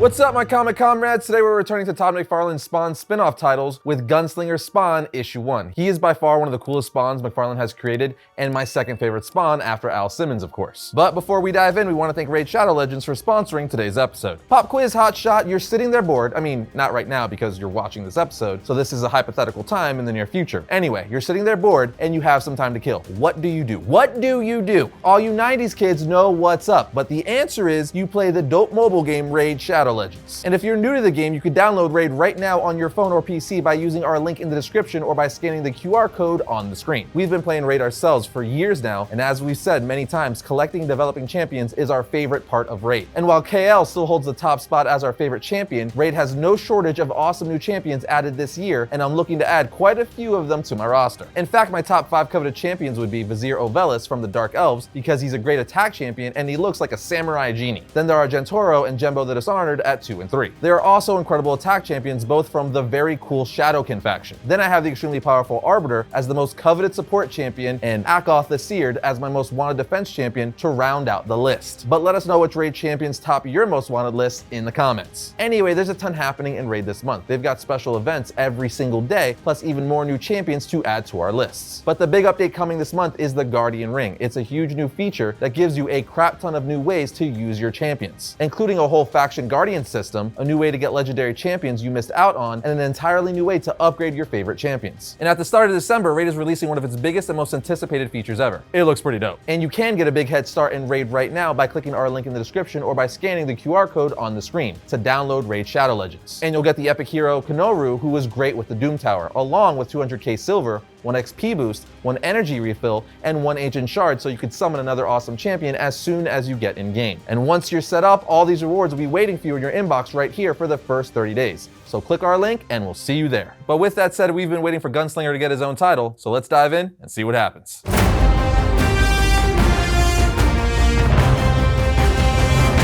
What's up, my comic comrades? Today we're returning to Todd McFarlane's Spawn spin-off titles with Gunslinger Spawn Issue 1. He is by far one of the coolest Spawns McFarlane has created, and my second favorite Spawn after Al Simmons, of course. But before we dive in, we want to thank Raid Shadow Legends for sponsoring today's episode. Pop quiz hot shot, you're sitting there bored. I mean, not right now because you're watching this episode, so this is a hypothetical time in the near future. Anyway, you're sitting there bored and you have some time to kill. What do you do? What do you do? All you 90s kids know what's up, but the answer is you play the dope mobile game Raid Shadow Legends. And if you're new to the game, you can download Raid right now on your phone or PC by using our link in the description or by scanning the QR code on the screen. We've been playing Raid ourselves for years now, and as we've said many times, collecting and developing champions is our favorite part of Raid. And while KL still holds the top spot as our favorite champion, Raid has no shortage of awesome new champions added this year, and I'm looking to add quite a few of them to my roster. In fact, my top 5 coveted champions would be Vizier Ovelis from the Dark Elves, because he's a great attack champion and he looks like a samurai genie. Then there are Gentoro and Jembo the Dishonored at 2 and 3. There are also incredible attack champions, both from the very cool Shadowkin faction. Then I have the extremely powerful Arbiter as the most coveted support champion, and Akoth the Seared as my most wanted defense champion to round out the list. But let us know which Raid champions top your most wanted list in the comments. Anyway, there's a ton happening in Raid this month. They've got special events every single day, plus even more new champions to add to our lists. But the big update coming this month is the Guardian Ring. It's a huge new feature that gives you a crap ton of new ways to use your champions, including a whole faction guardian system, a new way to get legendary champions you missed out on, and an entirely new way to upgrade your favorite champions. And at the start of December, Raid is releasing one of its biggest and most anticipated features ever. It looks pretty dope. And you can get a big head start in Raid right now by clicking our link in the description or by scanning the QR code on the screen to download Raid Shadow Legends. And you'll get the epic hero Konoru, who was great with the Doom Tower, along with 200k silver, 1 XP boost, 1 energy refill, and 1 ancient shard, so you could summon another awesome champion as soon as you get in game. And once you're set up, all these rewards will be waiting for you in your inbox right here for the first 30 days. So click our link and we'll see you there. But with that said, we've been waiting for Gunslinger to get his own title, so let's dive in and see what happens.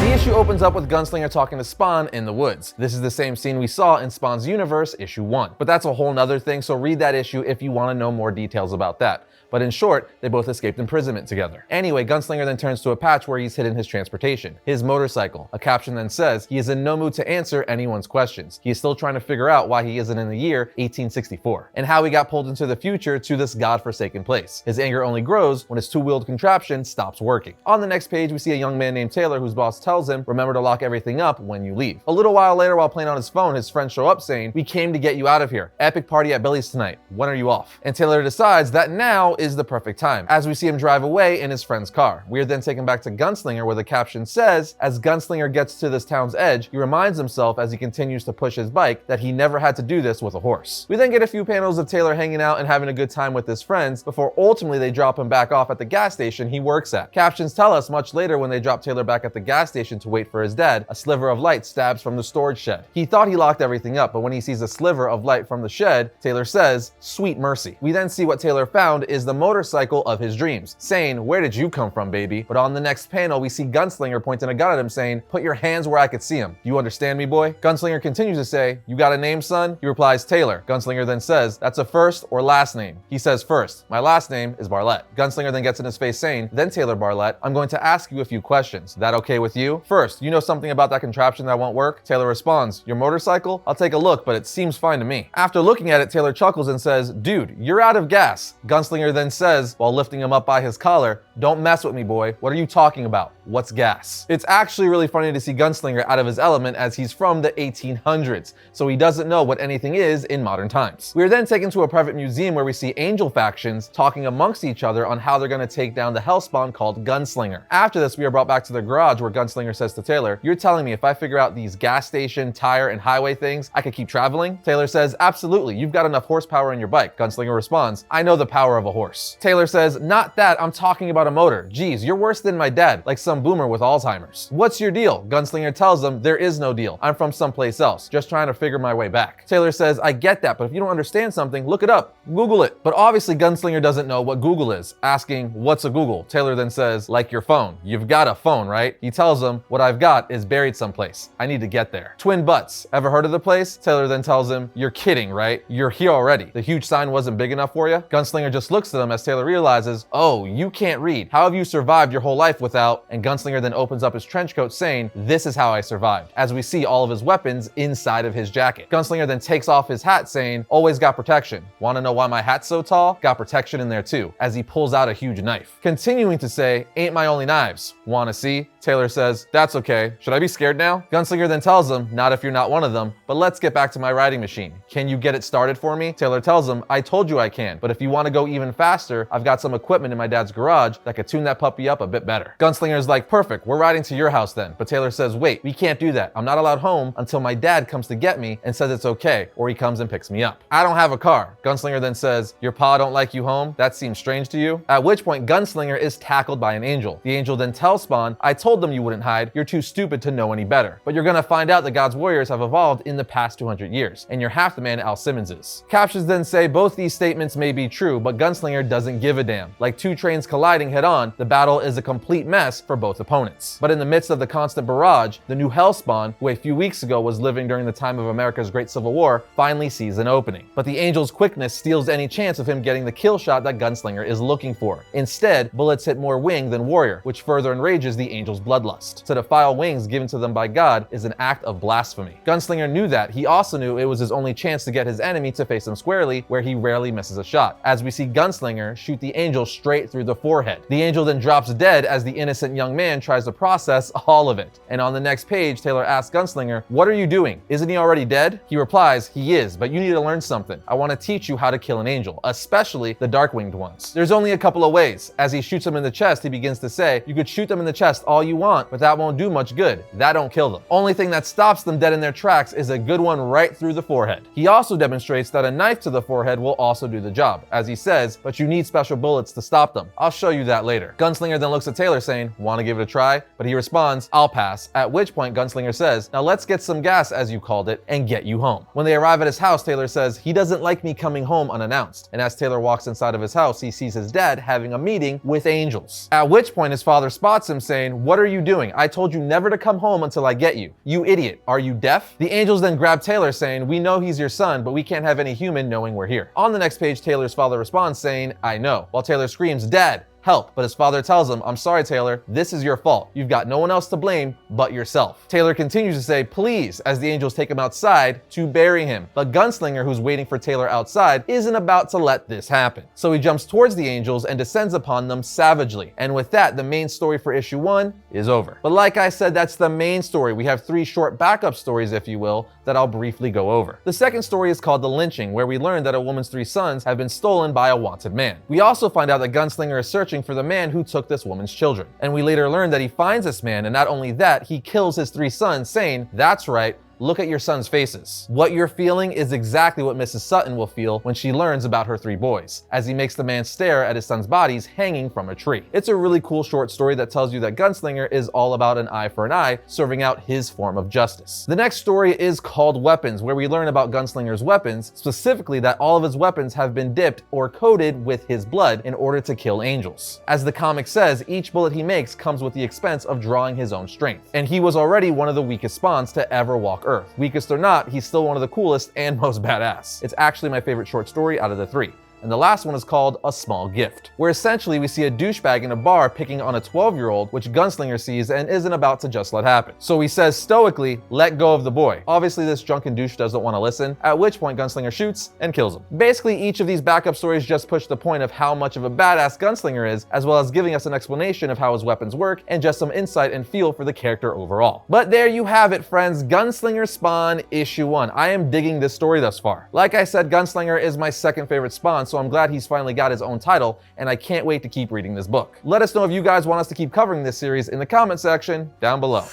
The issue opens up with Gunslinger talking to Spawn in the woods. This is the same scene we saw in Spawn's universe, issue 1. But that's a whole nother thing, so read that issue if you want to know more details about that. But in short, they both escaped imprisonment together. Anyway, Gunslinger then turns to a patch where he's hidden his transportation, his motorcycle. A caption then says he is in no mood to answer anyone's questions. He is still trying to figure out why he isn't in the year 1864, and how he got pulled into the future to this godforsaken place. His anger only grows when his two-wheeled contraption stops working. On the next page, we see a young man named Taylor whose boss tells him, remember to lock everything up when you leave. A little while later, while playing on his phone, his friends show up saying, we came to get you out of here. Epic party at Billy's tonight. When are you off? And Taylor decides that now is the perfect time, as we see him drive away in his friend's car. We are then taken back to Gunslinger, where the caption says, as Gunslinger gets to this town's edge, he reminds himself as he continues to push his bike that he never had to do this with a horse. We then get a few panels of Taylor hanging out and having a good time with his friends before ultimately they drop him back off at the gas station he works at. Captions tell us much later, when they drop Taylor back at the gas station to wait for his dad, a sliver of light stabs from the storage shed. He thought he locked everything up, but when he sees a sliver of light from the shed, Taylor says, sweet mercy. We then see what Taylor found is the motorcycle of his dreams, saying, where did you come from, baby? But on the next panel, we see Gunslinger pointing a gun at him saying, put your hands where I could see them. Do you understand me, boy? Gunslinger continues to say, you got a name, son? He replies, Taylor. Gunslinger then says, that's a first or last name? He says, first. My last name is Barlett. Gunslinger then gets in his face saying, then Taylor Barlett, I'm going to ask you a few questions. That okay with you? First, you know something about that contraption that won't work? Taylor responds, your motorcycle? I'll take a look, but it seems fine to me. After looking at it, Taylor chuckles and says, dude, you're out of gas. Gunslinger then says, while lifting him up by his collar, don't mess with me, boy. What are you talking about? What's gas? It's actually really funny to see Gunslinger out of his element, as he's from the 1800s, so he doesn't know what anything is in modern times. We are then taken to a private museum where we see angel factions talking amongst each other on how they're going to take down the hellspawn called Gunslinger. After this, we are brought back to the garage where Gunslinger says to Taylor, you're telling me if I figure out these gas station, tire, and highway things, I could keep traveling? Taylor says, absolutely, you've got enough horsepower in your bike. Gunslinger responds, I know the power of a horse. Taylor says, not that, I'm talking about a motor. Geez, you're worse than my dad, like some boomer with Alzheimer's. What's your deal? Gunslinger tells him, there is no deal. I'm from someplace else, just trying to figure my way back. Taylor says, I get that, but if you don't understand something, look it up. Google it. But obviously Gunslinger doesn't know what Google is, asking, what's a Google? Taylor then says, like your phone. You've got a phone, right? He tells him, what I've got is buried someplace. I need to get there. Twin Butts. Ever heard of the place? Taylor then tells him, you're kidding, right? You're here already. The huge sign wasn't big enough for you? Gunslinger just looks to them as Taylor realizes, oh, you can't read. How have you survived your whole life without? And Gunslinger then opens up his trench coat saying, this is how I survived, as we see all of his weapons inside of his jacket. Gunslinger then takes off his hat saying, always got protection. Want to know why my hat's so tall? Got protection in there too, as he pulls out a huge knife. Continuing to say, ain't my only knives. Wanna see? Taylor says, that's okay. Should I be scared now? Gunslinger then tells him, not if you're not one of them, but let's get back to my riding machine. Can you get it started for me? Taylor tells him, I told you I can, but if you want to go even faster, I've got some equipment in my dad's garage that could tune that puppy up a bit better. Gunslinger's like, perfect, we're riding to your house then. But Taylor says, wait, we can't do that. I'm not allowed home until my dad comes to get me and says it's okay, or he comes and picks me up. I don't have a car. Gunslinger then says, your pa don't like you home? That seems strange to you? At which point, Gunslinger is tackled by an angel. The angel then tells Spawn, I told them you wouldn't hide. You're too stupid to know any better. But you're gonna find out that God's warriors have evolved in the past 200 years, and you're half the man Al Simmons is. Captions then say both these statements may be true, but Gunslinger doesn't give a damn. Like two trains colliding head on, the battle is a complete mess for both opponents. But in the midst of the constant barrage, the new Hellspawn, who a few weeks ago was living during the time of America's Great Civil War, finally sees an opening. But the angel's quickness steals any chance of him getting the kill shot that Gunslinger is looking for. Instead, bullets hit more wing than warrior, which further enrages the angel's bloodlust. To defile wings given to them by God is an act of blasphemy. Gunslinger knew that. He also knew it was his only chance to get his enemy to face him squarely, where he rarely misses a shot, as we see Gunslinger shoot the angel straight through the forehead. The angel then drops dead as the innocent young man tries to process all of it. And on the next page, Taylor asks Gunslinger, what are you doing? Isn't he already dead? He replies, he is, but you need to learn something. I want to teach you how to kill an angel, especially the dark-winged ones. There's only a couple of ways. As he shoots him in the chest, he begins to say, you could shoot them in the chest all you want, but that won't do much good. That don't kill them. Only thing that stops them dead in their tracks is a good one right through the forehead. He also demonstrates that a knife to the forehead will also do the job, as he says, but you need special bullets to stop them. I'll show you that later. Gunslinger then looks at Taylor saying, want to give it a try? But he responds, I'll pass, at which point Gunslinger says, now let's get some gas, as you called it, and get you home. When they arrive at his house, Taylor says, he doesn't like me coming home unannounced. And as Taylor walks inside of his house, he sees his dad having a meeting with angels. At which point his father spots him saying, what are you doing? I told you never to come home until I get you. You idiot. Are you deaf? The angels then grab Taylor saying, we know he's your son, but we can't have any human knowing we're here. On the next page, Taylor's father responds saying, I know, while Taylor screams, Dad, help. But his father tells him, I'm sorry, Taylor, this is your fault. You've got no one else to blame but yourself. Taylor continues to say, please, as the angels take him outside to bury him. But Gunslinger, who's waiting for Taylor outside, isn't about to let this happen. So he jumps towards the angels and descends upon them savagely. And with that, the main story for issue 1 is over. But like I said, that's the main story. We have 3 short backup stories, if you will, that I'll briefly go over. The second story is called The Lynching, where we learn that a woman's 3 sons have been stolen by a wanted man. We also find out that Gunslinger is searching for the man who took this woman's children. And we later learn that he finds this man, and not only that, he kills his 3 sons, saying, that's right, look at your sons' faces. What you're feeling is exactly what Mrs. Sutton will feel when she learns about her 3 boys, as he makes the man stare at his sons' bodies hanging from a tree. It's a really cool short story that tells you that Gunslinger is all about an eye for an eye, serving out his form of justice. The next story is called Weapons, where we learn about Gunslinger's weapons, specifically that all of his weapons have been dipped or coated with his blood in order to kill angels. As the comic says, each bullet he makes comes with the expense of drawing his own strength. And he was already one of the weakest spawns to ever walk Earth. Weakest or not, he's still one of the coolest and most badass. It's actually my favorite short story out of the 3. And the last one is called A Small Gift, where essentially we see a douchebag in a bar picking on a 12-year-old, which Gunslinger sees and isn't about to just let happen. So he says stoically, let go of the boy. Obviously this drunken douche doesn't want to listen, at which point Gunslinger shoots and kills him. Basically, each of these backup stories just push the point of how much of a badass Gunslinger is, as well as giving us an explanation of how his weapons work and just some insight and feel for the character overall. But there you have it, friends. Gunslinger Spawn issue 1. I am digging this story thus far. Like I said, Gunslinger is my second favorite Spawn, so I'm glad he's finally got his own title, and I can't wait to keep reading this book. Let us know if you guys want us to keep covering this series in the comment section down below.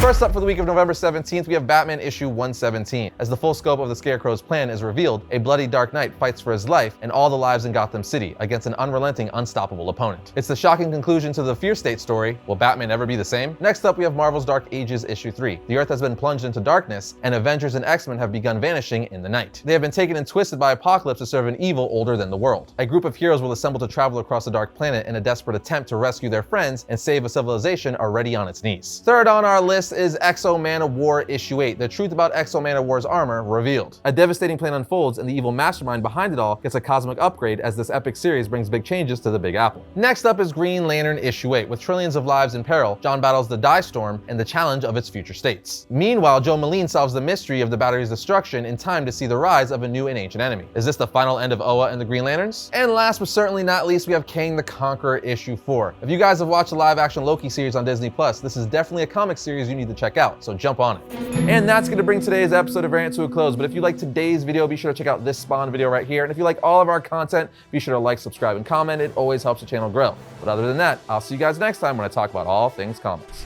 First up for the week of November 17th, we have Batman issue 117. As the full scope of the Scarecrow's plan is revealed, a bloody Dark Knight fights for his life and all the lives in Gotham City against an unrelenting, unstoppable opponent. It's the shocking conclusion to the Fear State story. Will Batman ever be the same? Next up, we have Marvel's Dark Ages issue 3. The Earth has been plunged into darkness, and Avengers and X-Men have begun vanishing in the night. They have been taken and twisted by Apocalypse to serve an evil older than the world. A group of heroes will assemble to travel across the Dark Planet in a desperate attempt to rescue their friends and save a civilization already on its knees. Third on our list Next is Exo Man of War issue 8, the truth about Exo Man of War's armor revealed. A devastating plan unfolds and the evil mastermind behind it all gets a cosmic upgrade as this epic series brings big changes to the Big Apple. Next up is Green Lantern issue 8. With trillions of lives in peril, John battles the Die Storm and the challenge of its future states. Meanwhile, Joe Moline solves the mystery of the battery's destruction in time to see the rise of a new and ancient enemy. Is this the final end of Oa and the Green Lanterns? And last but certainly not least, we have Kang the Conqueror issue 4. If you guys have watched the live-action Loki series on Disney+, this is definitely a comic series you need to check out, so jump on it. And that's going to bring today's episode of Variant to a close, but if you like today's video, be sure to check out this Spawn video right here, and if you like all of our content, be sure to like, subscribe, and comment. It always helps the channel grow. But other than that, I'll see you guys next time when I talk about all things comics.